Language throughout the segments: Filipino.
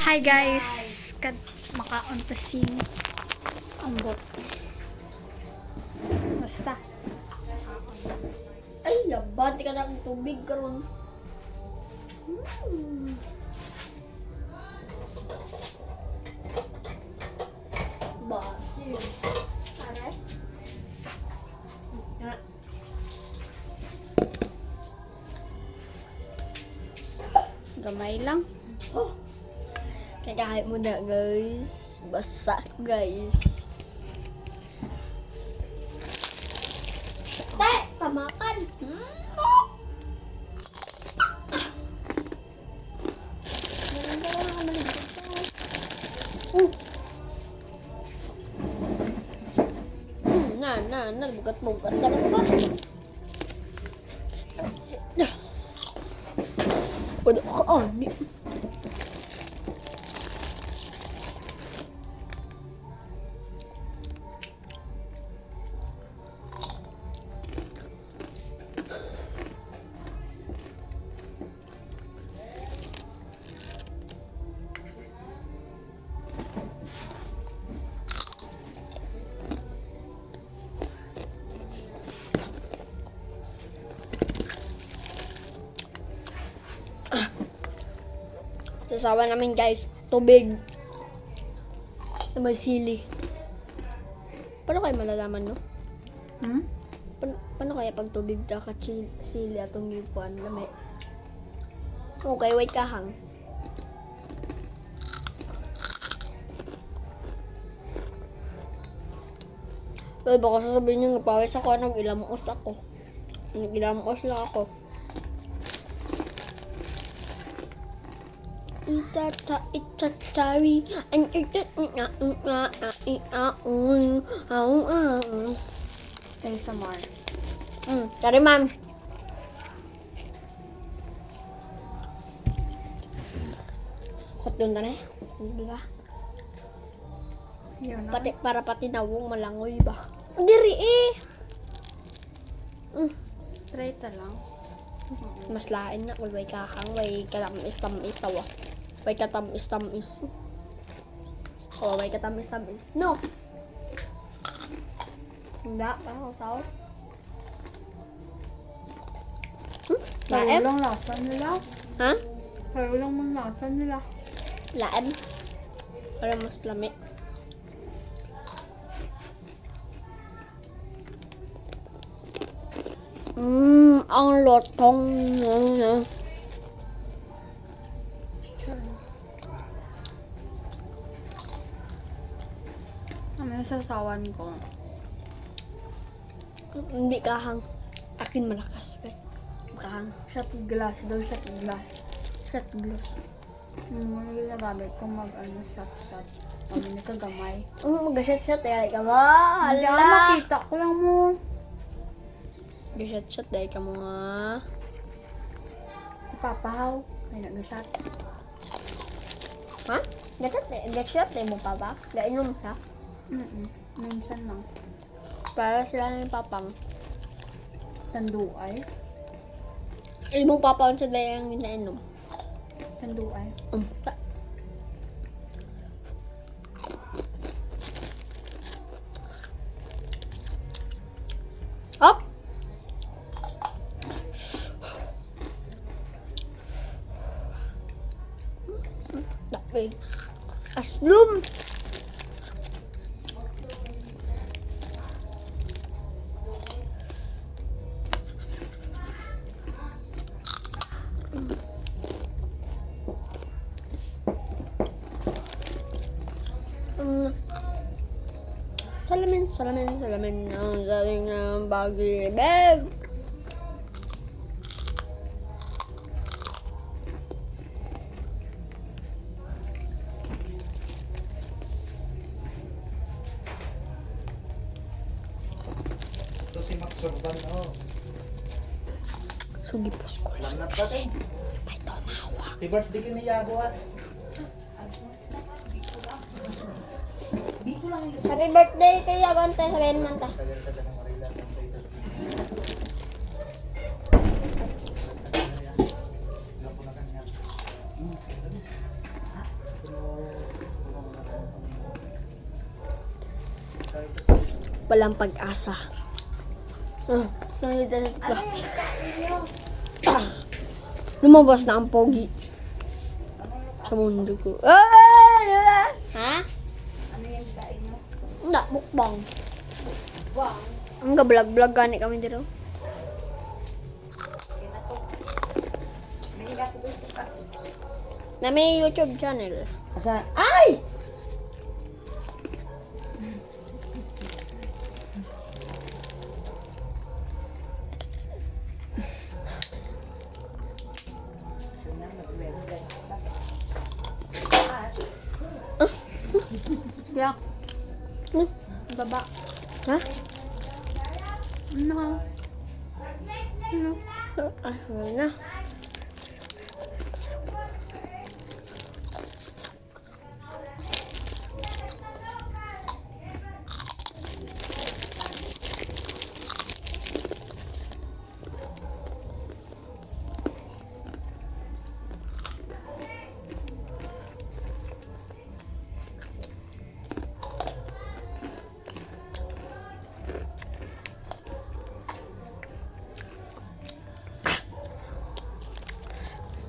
Hi guys! Makauntasin ang bot. Basta. Ay, labati ka na ng tubig karon. Basil. Aray. Gamay lang. Oh. Kaya kahit mo na guys. Basa guys. Te! Tamakan! Maganda ka na maligid ka. Nagbugat-bugat ka na ba? Wala ka, ani. Sasawa namin guys, tubig na may sili. Paano kayo malalaman, no? Paano kaya pag tubig tsaka sili atong gipuan lami? Okay, wait kahang. Well, baka sasabihin nyo nagpawis ako, nag-ilamos ako. Nag-ilamos lang ako. Itatari ang ASMR. Sorry ma'am. Kutun na eh. Diba? Yun na. Pati nawong malangoy ba? Diri eh. Straight na lang. Mas lain na kung way kahang, way katamis-tamis tawa. Way katamis-tamis. Oh, way katamis-tamis. No! Hindi, parang tao. Lain? Walang lasa nila. Ha? Walang mang lasa nila. Lain? Parang mas lami. Ang lotong. Ano yung sasawan ko? Hindi kahang. Akin malakas. Kahang. Shot glass daw, shot glass. Shot glass. Yung ginagamit kong shot. Pag hindi ka gamay. Mag-shot-shot eh. Ka mo. Hindi ako Hala. makita ko lang mo. Mag-shot-shot dahil ka mo nga. Ipapahaw. Ay, nag-shot. Ha? Nag-shot eh mo pa ba? Gainom siya. Minsan lang. Para sila ng papang. Tanduay. Mong papang sa dahil ang ginainom. Tanduay. Hop! Dapin. Aslum! Salamin ang dating ng bagay bag. Ito si Max Sorban, oh. Sugipos ko lang. Langat ka din. May tumawa. Happy birthday ka ni Yago, ah. Happy birthday kay Yagonte. Sabihin man ta. Tagal ka ng Marila. Gapo na kanya. Walang pag-asa. Nandito ba? Lumabas na ang pogi sa mundo ko. Ha? Ano yung kain mo? Hindi, mukbang. Wow. Ang ga-vlog-vlog gani kami dito. May higa ko gusto ka. Na may YouTube channel. Asa? Ay! Yak. Baba. Ha? Ano? Ano? Ay, wala na.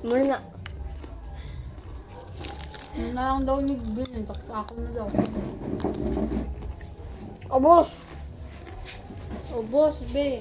Muna na. Ano na lang daw nagbilin. Bakit ako na daw. Obos! Ubos, be.